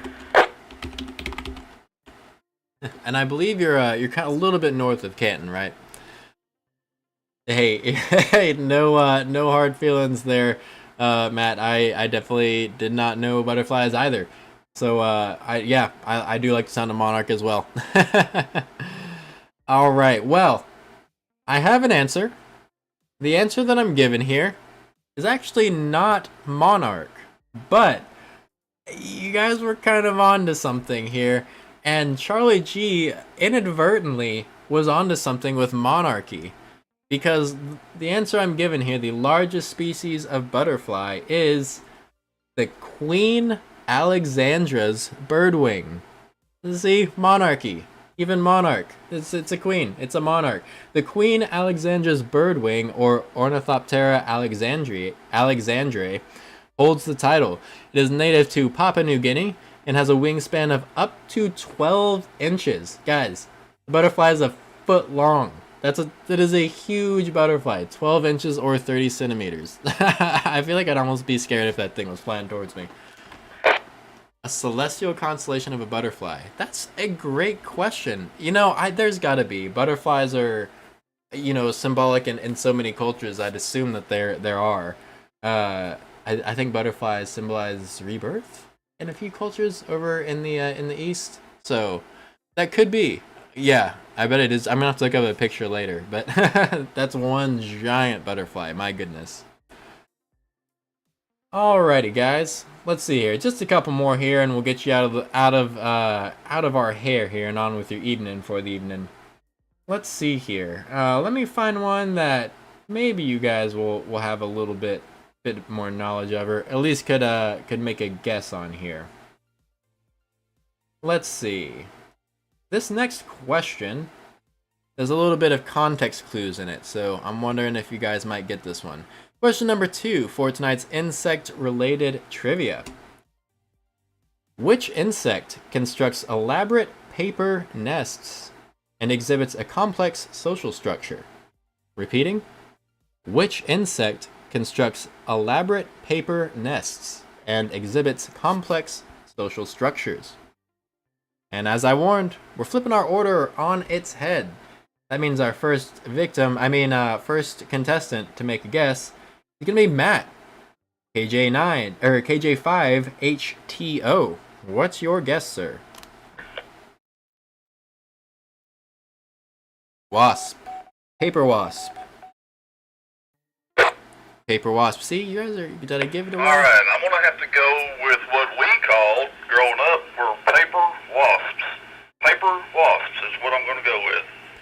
And I believe you're kind of a little bit north of Canton, right? Hey, hey, no hard feelings there, Matt. I definitely did not know butterflies either. So I do like the sound of monarch as well. All right, well, I have an answer. The answer that I'm given here is actually not monarch, but you guys were kind of onto something here, and Charlie G inadvertently was onto something with monarchy, because the answer I'm given here, the largest species of butterfly, is the Queen Alexandra's birdwing. See, monarchy. Even monarch. It's a queen. It's a monarch. The Queen Alexandra's birdwing, or Ornithoptera alexandrae, holds the title. It is native to Papua New Guinea and has a wingspan of up to 12 inches. Guys, the butterfly is a foot long. That is a huge butterfly. 12 inches or 30 centimeters. I feel like I'd almost be scared if that thing was flying towards me. A celestial constellation of a butterfly. That's a great question. You know, there's gotta be. Butterflies are, symbolic in so many cultures. I'd assume that there are. I think butterflies symbolize rebirth in a few cultures over in the East. So that could be. Yeah, I bet it is. I'm gonna have to look up a picture later. But that's one giant butterfly. My goodness. Alrighty, guys. Let's see here. Just a couple more here, and we'll get you out of our hair here and on with your evening for the evening. Let's see here. Let me find one that maybe you guys will have a little bit more knowledge of, or at least could make a guess on here. Let's see. This next question, there's a little bit of context clues in it, so I'm wondering if you guys might get this one. Question number 2 for tonight's insect-related trivia. Which insect constructs elaborate paper nests and exhibits a complex social structure? Repeating. Which insect constructs elaborate paper nests and exhibits complex social structures? And as I warned, we're flipping our order on its head. That means our first contestant to make a guess is gonna be Matt, KJ5HTO. What's your guess, sir? Wasp. Paper wasp. Paper wasp. See, you guys did I give it away?
Alright, I'm going to have to go with what we called, growing up,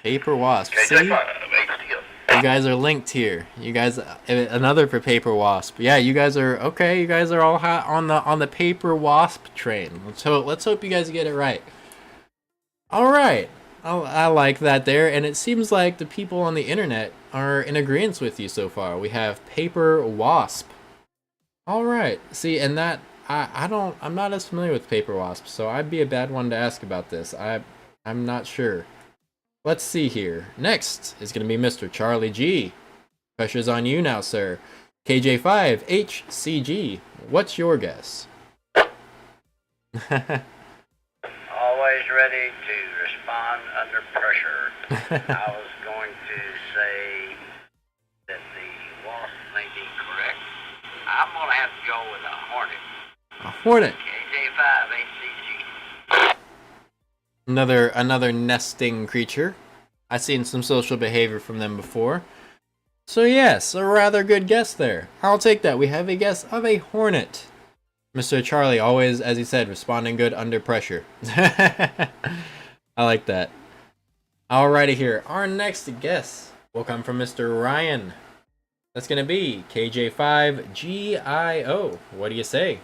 Paper Wasp. See?
KJ5 HTL.
You guys are linked here. You guys, another for Paper Wasp. Yeah, you guys are okay. You guys are all hot on the Paper Wasp train. Let's hope you guys get it right. All right, I like that there, and it seems like the people on the internet are in agreement with you so far. We have Paper Wasp. All right, see, and that I'm not as familiar with Paper Wasp, so I'd be a bad one to ask about this. I'm not sure. Let's see here. Next is going to be Mr. Charlie G. Pressure's on you now, sir. KJ5 HCG. What's your guess?
Always ready to respond under pressure. I was going to say that the wasp may be correct. I'm going to have to go with a hornet.
A hornet.
KJ5 HCG.
Another nesting creature. I've seen some social behavior from them before. So yes, a rather good guess there. I'll take that. We have a guess of a hornet. Mr. Charlie, always, as he said, responding good under pressure. I like that. Alrighty here. Our next guess will come from Mr. Ryan. That's going to be KJ5GIO. What do you say?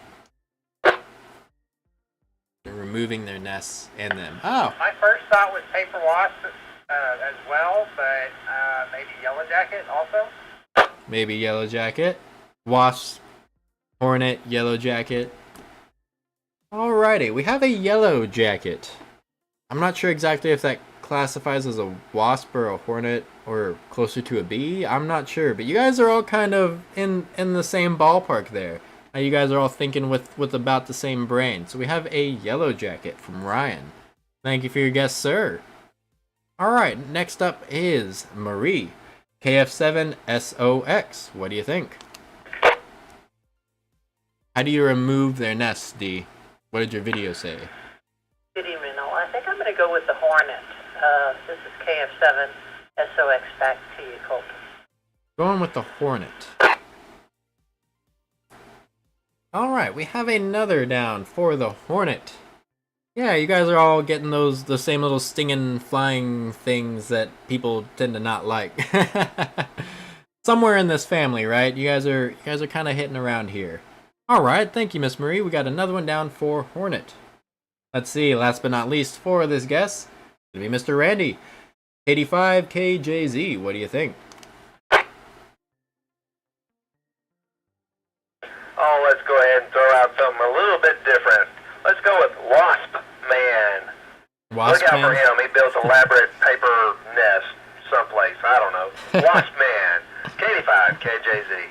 They're removing their nests and them. Oh.
My first thought was paper wasp as well, but maybe yellow jacket also.
Maybe yellow jacket. Wasp. Hornet. Yellow jacket. Alrighty. We have a yellow jacket. I'm not sure exactly if that classifies as a wasp or a hornet or closer to a bee. I'm not sure, but you guys are all kind of in the same ballpark there. You guys are all thinking with about the same brain. So we have a yellow jacket from Ryan. Thank you for your guess, sir. Alright, next up is Marie. KF7SOX. What do you think? How do you remove their nests, D? What did your video say?
Good evening, all. I think I'm going to go with the hornet. This is KF7SOX. Back to you, Colton.
Going with the hornet. Alright, we have another down for the hornet. Yeah, you guys are all getting the same little stinging flying things that people tend to not like. Somewhere in this family, right? You guys are kind of hitting around here. Alright, thank you, Miss Marie. We got another one down for hornet. Let's see, last but not least for this guess, it's gonna be Mr. Randy. 85KJZ, what do you think?
Oh, let's go ahead and throw out something a little bit different. Let's go with Wasp Man.
Wasp
Look out
Man?
for him. He builds elaborate paper nest someplace. I don't know. Wasp Man. 85KJZ.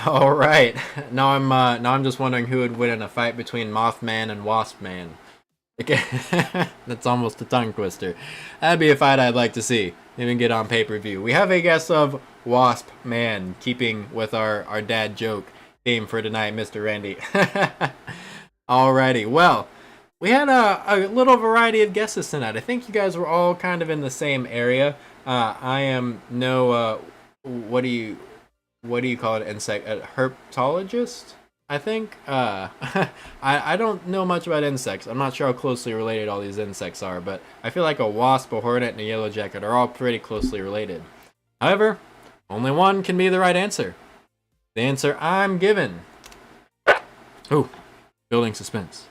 All right. Now I'm just wondering who would win in a fight between Mothman and Wasp Man. Okay. That's almost a tongue twister. That'd be a fight I'd like to see. Even get on pay-per-view. We have a guess of Wasp Man, keeping with our dad joke theme for tonight, Mr. Randy. Alrighty. Well, we had a little variety of guesses tonight. I think you guys were all kind of in the same area. I am no what do you call it? Insect a herpetologist, I think. I don't know much about insects. I'm not sure how closely related all these insects are, but I feel like a wasp, a hornet, and a yellow jacket are all pretty closely related. However, only one can be the right answer. The answer I'm given. Ooh, building suspense.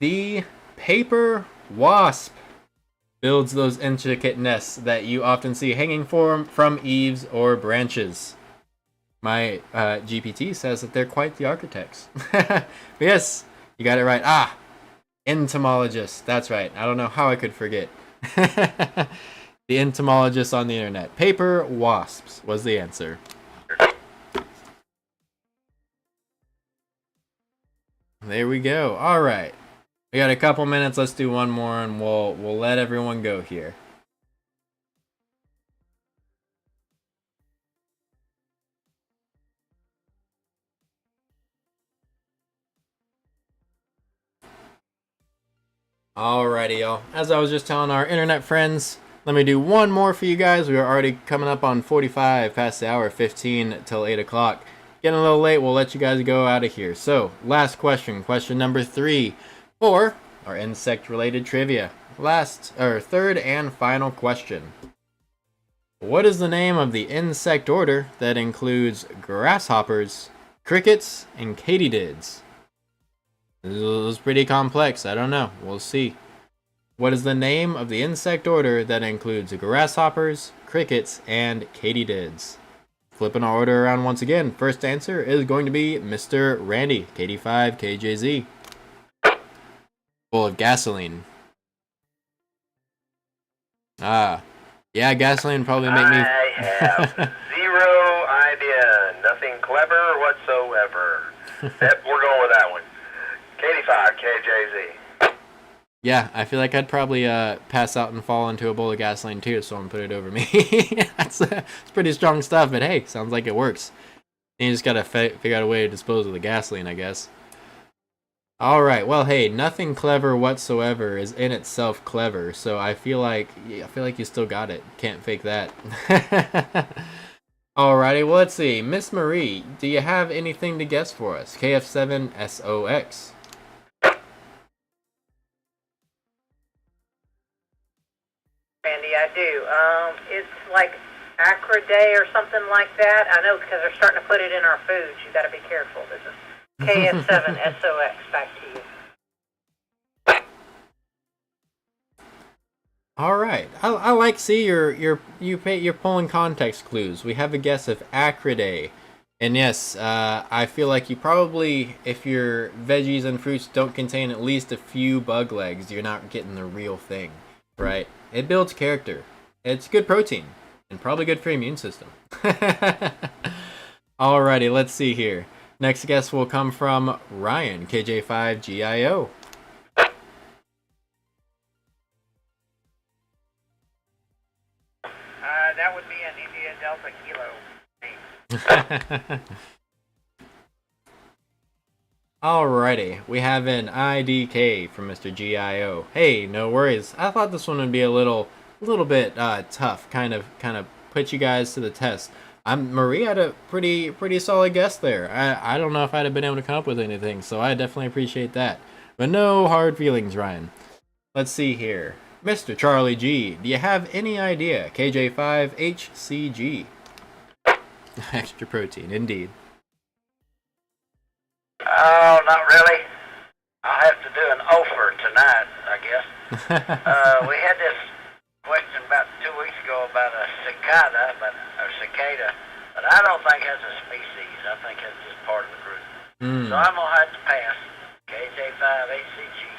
The paper wasp builds those intricate nests that you often see hanging from eaves or branches. My GPT says that they're quite the architects. But yes, you got it right. Ah, entomologist. That's right. I don't know how I could forget. The entomologist on the internet. Paper wasps was the answer. There we go. All right. We got a couple minutes. Let's do one more and we'll let everyone go here. Alrighty, y'all. As I was just telling our internet friends, let me do one more for you guys. We are already coming up on 45 past the hour, 15 till 8 o'clock. Getting a little late, we'll let you guys go out of here. So, last question, question number 3 for our insect-related trivia. Third and final question. What is the name of the insect order that includes grasshoppers, crickets, and katydids? This is pretty complex. I don't know. We'll see. What is the name of the insect order that includes grasshoppers, crickets, and katydids? Flipping our order around once again. First answer is going to be Mr. Randy, KD5KJZ. Full of gasoline. Yeah, gasoline probably make me...
I have zero idea. Nothing clever whatsoever. Yep, we're going with that one. 85 KJZ.
Yeah, I feel like I'd probably pass out and fall into a bowl of gasoline too, so I'm put it over me. It's pretty strong stuff, but hey, sounds like it works. And you just gotta figure out a way to dispose of the gasoline, I guess. Alright, well hey, nothing clever whatsoever is in itself clever, so I feel like you still got it. Can't fake that. Alrighty, well let's see. Miss Marie, do you have anything to guess for us? KF7SOX.
Randy, I do. It's like Acroday or something like that. I know because they're starting to put it in our foods. You got to be careful. This is KF7SOX. Back to you.
All right, I like see you're pulling context clues. We have a guess of Acroday, and yes, I feel like you probably, if your veggies and fruits don't contain at least a few bug legs, you're not getting the real thing, right? It builds character. It's good protein, and probably good for your immune system. Alrighty, let's see here. Next guess will come from Ryan, KJ5GIO.
That would be an India Delta Kilo.
Alrighty, we have an IDK from Mr. GIO. Hey, no worries. I thought this one would be a little bit tough, kind of put you guys to the test. Marie had a pretty solid guess there. I don't know if I'd have been able to come up with anything, so I definitely appreciate that. But no hard feelings, Ryan. Let's see here. Mr. Charlie G, do you have any idea? KJ5HCG. Extra protein, indeed.
Oh, not really. I'll have to do an offer tonight, I guess. We had this question about 2 weeks ago about a cicada, but I don't think that's a species. I think that's just part of the group. So I'm gonna have to pass. KJ5HCG.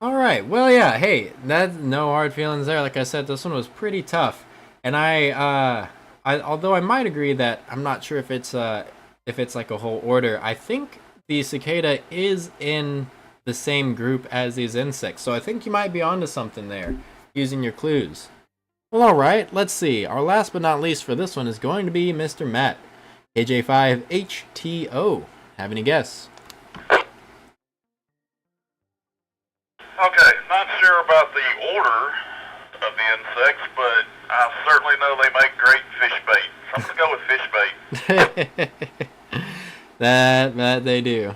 All right. Well, yeah. Hey, that's no hard feelings there. Like I said, this one was pretty tough, and although I might agree that I'm not sure if it's like a whole order. I think the cicada is in the same group as these insects, so I think you might be onto something there using your clues. Well, all right. Let's see. Our last but not least for this one is going to be Mr. Matt, KJ5HTO. Have any guess?
Okay, not sure about the order of the insects, but I certainly know they make great fish bait. So I'm going to go with fish bait.
That they do.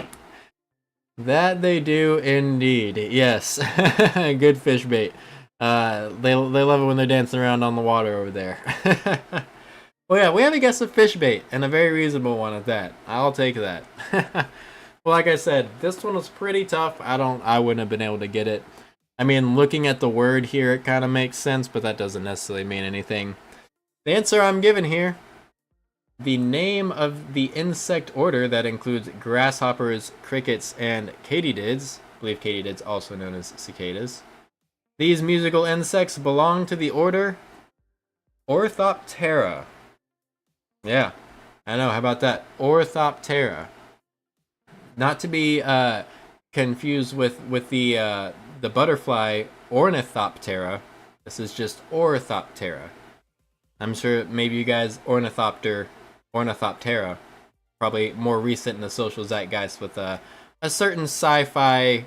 That they do indeed. Yes. Good fish bait. They love it when they're dancing around on the water over there. Well, yeah, we have a guess of fish bait, and a very reasonable one at that. I'll take that. Well, like I said, this one was pretty tough. I wouldn't have been able to get it. I mean, looking at the word here, it kind of makes sense, but that doesn't necessarily mean anything. The answer I'm given here, the name of the insect order that includes grasshoppers, crickets, and katydids, I believe katydids also known as cicadas. These musical insects belong to the order Orthoptera. Yeah, I know, how about that? Orthoptera. Not to be confused with the butterfly Ornithoptera. This is just Orthoptera. I'm sure maybe you guys Ornithoptera, probably more recent in the social zeitgeist with a certain sci-fi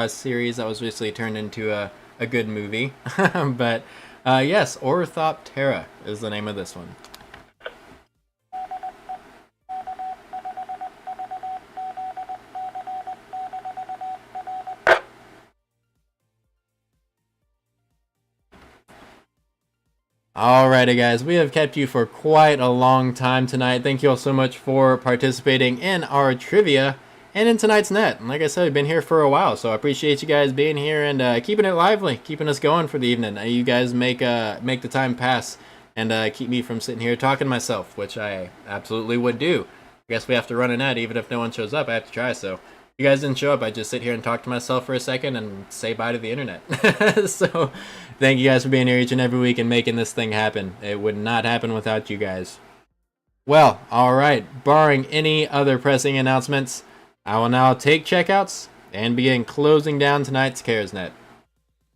series that was recently turned into a good movie. But yes, Orthoptera is the name of this one. Alrighty, guys, we have kept you for quite a long time tonight. Thank you all so much for participating in our trivia and in tonight's net. And like I said, we've been here for a while, so I appreciate you guys being here and keeping it lively, keeping us going for the evening. You guys make the time pass and keep me from sitting here talking to myself, which I absolutely would do. I guess we have to run a net, even if no one shows up. I have to try, so if you guys didn't show up, I just sit here and talk to myself for a second and say bye to the internet. So thank you guys for being here each and every week and making this thing happen. It would not happen without you guys. Well, alright, barring any other pressing announcements, I will now take checkouts and begin closing down tonight's CaresNet.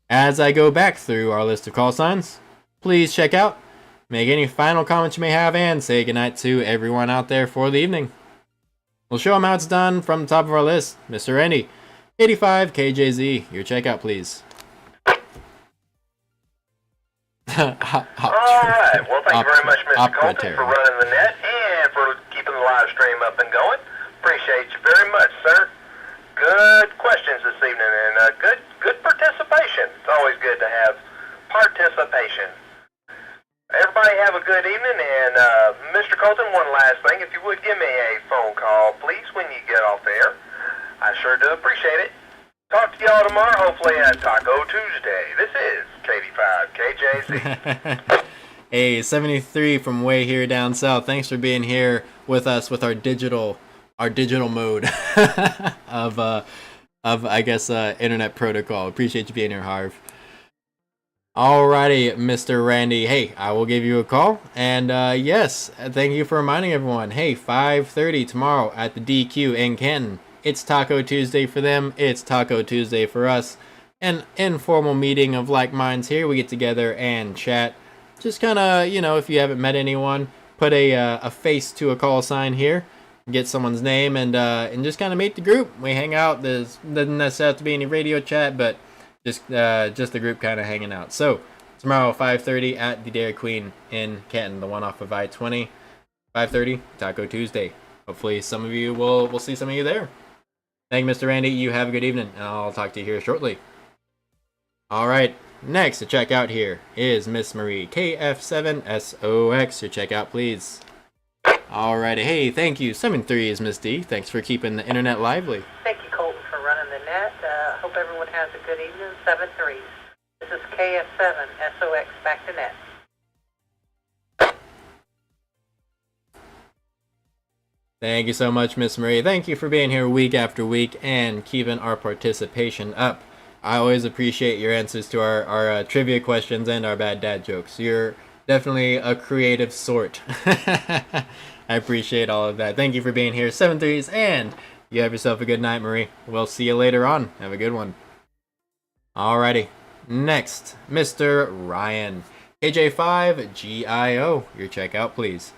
As I go back through our list of call signs, please check out, make any final comments you may have, and say goodnight to everyone out there for the evening. We'll show them how it's done from the top of our list. Mr. Randy, 85 KJZ, your checkout, please.
Alright, well, thank you very much, Mr. Colton, for running the net and for keeping the live stream up and going. Appreciate you very much, sir. Good questions this evening and good participation. It's always good to have participation. Everybody have a good evening, and Mr. Colton, one last thing. If you would give me a phone call, please, when you get off there. I sure do appreciate it. Talk to y'all tomorrow, hopefully at Taco Tuesday. This is K85KJZ.
Hey, 73 from way here down south. Thanks for being here with us with our digital mode of I guess internet protocol. Appreciate you being here, Harv. Alrighty, Mr. Randy. Hey, I will give you a call. And yes, thank you for reminding everyone. Hey, 5:30 tomorrow at the DQ in Canton. It's Taco Tuesday for them. It's Taco Tuesday for us. An informal meeting of like minds here. We get together and chat. Just kind of, if you haven't met anyone, put a face to a call sign here. Get someone's name and just kind of meet the group. We hang out. Doesn't necessarily have to be any radio chat, but just the group kind of hanging out. So tomorrow 5:30 at the Dairy Queen in Canton, the one off of I-20. 5:30 Taco Tuesday. Hopefully some of you we'll see some of you there. Thank you, Mr. Randy. You have a good evening, and I'll talk to you here shortly. All right, next to check out here is Miss Marie, KF7SOX. Your checkout, please. Alrighty, hey, thank you. 73 is Miss D. Thanks for keeping the internet lively.
Thank you, Colton, for running the net. Hope everyone has a good evening. 7-3. This is KF7SOX, back to net.
Thank you so much, Miss Marie. Thank you for being here week after week and keeping our participation up. I always appreciate your answers to our trivia questions and our bad dad jokes. You're definitely a creative sort. I appreciate all of that. Thank you for being here. 7-3s, and you have yourself a good night, Marie. We'll see you later on. Have a good one. Alrighty. Next, Mr. Ryan. KJ5GIO. Your checkout, please.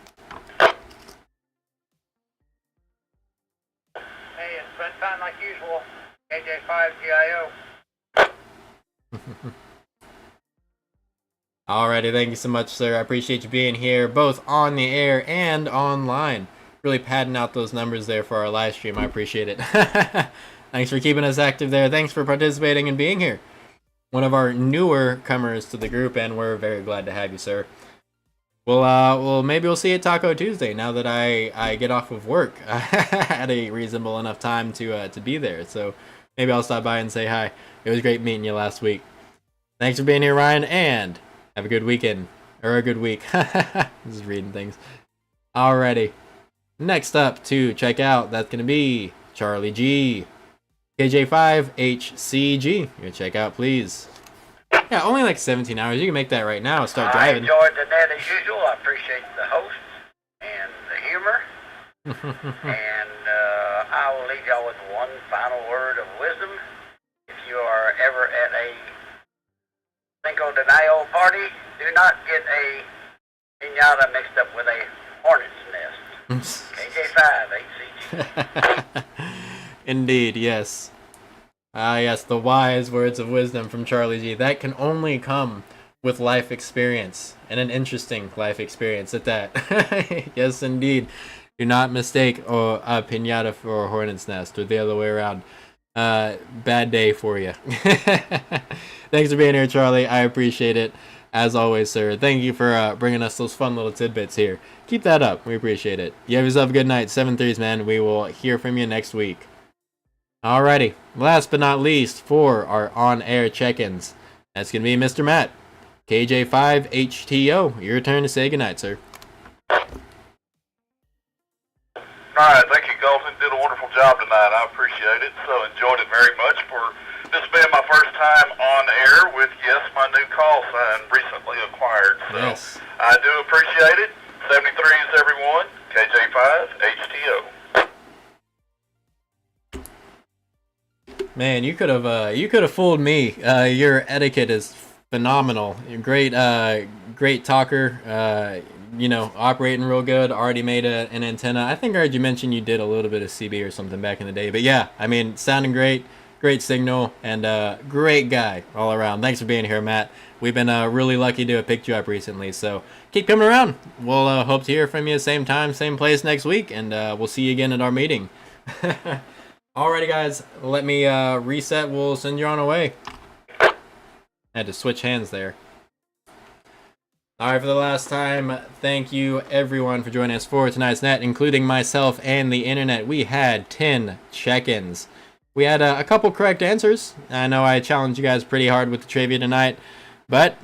Hey, it's been fun like usual. KJ5GIO.
Alrighty, thank you so much, sir. I appreciate you being here, both on the air and online. Really padding out those numbers there for our live stream. I appreciate it. Thanks for keeping us active there. Thanks for participating and being here. One of our newer comers to the group, and we're very glad to have you, sir. Well, maybe we'll see you at Taco Tuesday now that I get off of work. I had a reasonable enough time to be there, so maybe I'll stop by and say hi. It was great meeting you last week. Thanks for being here, Ryan, and have a good weekend. Or a good week. Just reading things. Alrighty. Next up to check out, that's going to be Charlie G. KJ5HCG. Your checkout, please. Yeah, only like 17 hours. You can make that right now. Start driving.
I enjoyed the net as usual. I appreciate the hosts and the humor. And I will leave y'all with one final word of wisdom. If you are ever at a Cinco de Mayo party, do not get a piñata mixed up with a hornet's nest. KJ5HCG.
Indeed, yes. Yes, the wise words of wisdom from Charlie G. That can only come with life experience, and an interesting life experience at that. Yes, indeed. Do not mistake a piñata for a hornet's nest, or the other way around. Bad day for you. Thanks for being here, Charlie. I appreciate it. As always, sir, thank you for bringing us those fun little tidbits here. Keep that up. We appreciate it. You have yourself a good night. 7-3s, man. We will hear from you next week. Alrighty. Last but not least, for our on-air check-ins, that's going to be Mr. Matt. KJ5HTO. Your turn to say goodnight, sir.
Alright, thank you, Colton. Did a wonderful job tonight. I appreciate it. So enjoyed it very much for this being my first time on air with, yes, my new call sign recently acquired. So
Yes.
I do appreciate it. 73s, everyone. KJ5HTO.
Man, you could have fooled me. Your etiquette is phenomenal. You're great talker. Operating real good. Already made an antenna. I think I heard you mention you did a little bit of CB or something back in the day. But yeah, I mean, sounding great. Great signal, and great guy all around. Thanks for being here, Matt. We've been really lucky to have picked you up recently, so keep coming around. We'll hope to hear from you same time, same place next week, and we'll see you again at our meeting. Alrighty, guys, let me reset. We'll send you on away. I had to switch hands there. Alright, for the last time, thank you everyone for joining us for tonight's net, including myself and the internet. We had 10 check-ins. We had a couple correct answers. I know I challenged you guys pretty hard with the trivia tonight, but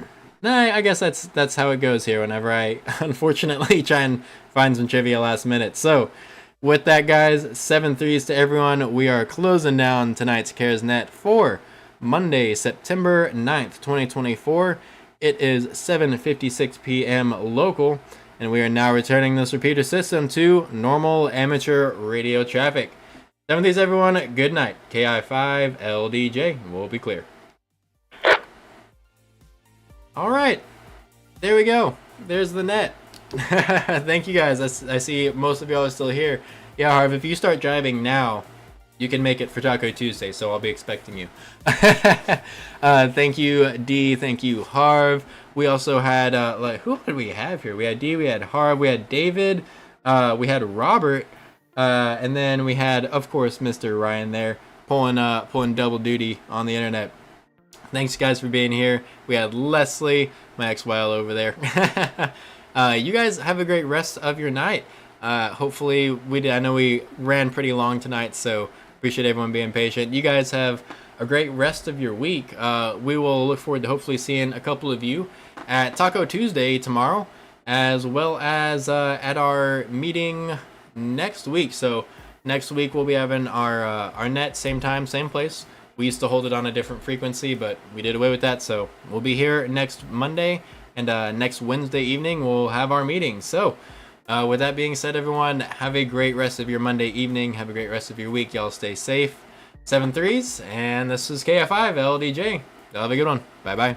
I guess that's how it goes here whenever I unfortunately try and find some trivia last minute. So, with that, guys, 7-3s to everyone. We are closing down tonight's Cares Net for Monday, September 9th, 2024. It is 7:56 p.m. local, and we are now returning this repeater system to normal amateur radio traffic. 7-3s, everyone. Good night. KI5LDJ. We'll be clear. Alright. There we go. There's the net. Thank you, guys. I see most of y'all are still here. Yeah, Harv, if you start driving now, you can make it for Taco Tuesday, so I'll be expecting you. Thank you, D. Thank you, Harv. We also had, who did we have here? We had D, we had Harv, we had David, we had Robert, and then we had, of course, Mr. Ryan there, pulling double duty on the internet. Thanks, guys, for being here. We had Leslie, my ex-wile over there. You guys have a great rest of your night. Hopefully, I know we ran pretty long tonight, so appreciate everyone being patient. You guys have a great rest of your week. We will look forward to hopefully seeing a couple of you at Taco Tuesday tomorrow, as well as at our meeting next week. So next week we'll be having our net, same time, same place. We used to hold it on a different frequency, but we did away with that. So we'll be here next Monday, and next Wednesday evening we'll have our meeting. So with that being said, everyone, have a great rest of your Monday evening. Have a great rest of your week. Y'all stay safe. 7-3s, and this is KF5 LDJ. Y'all have a good one. Bye-bye.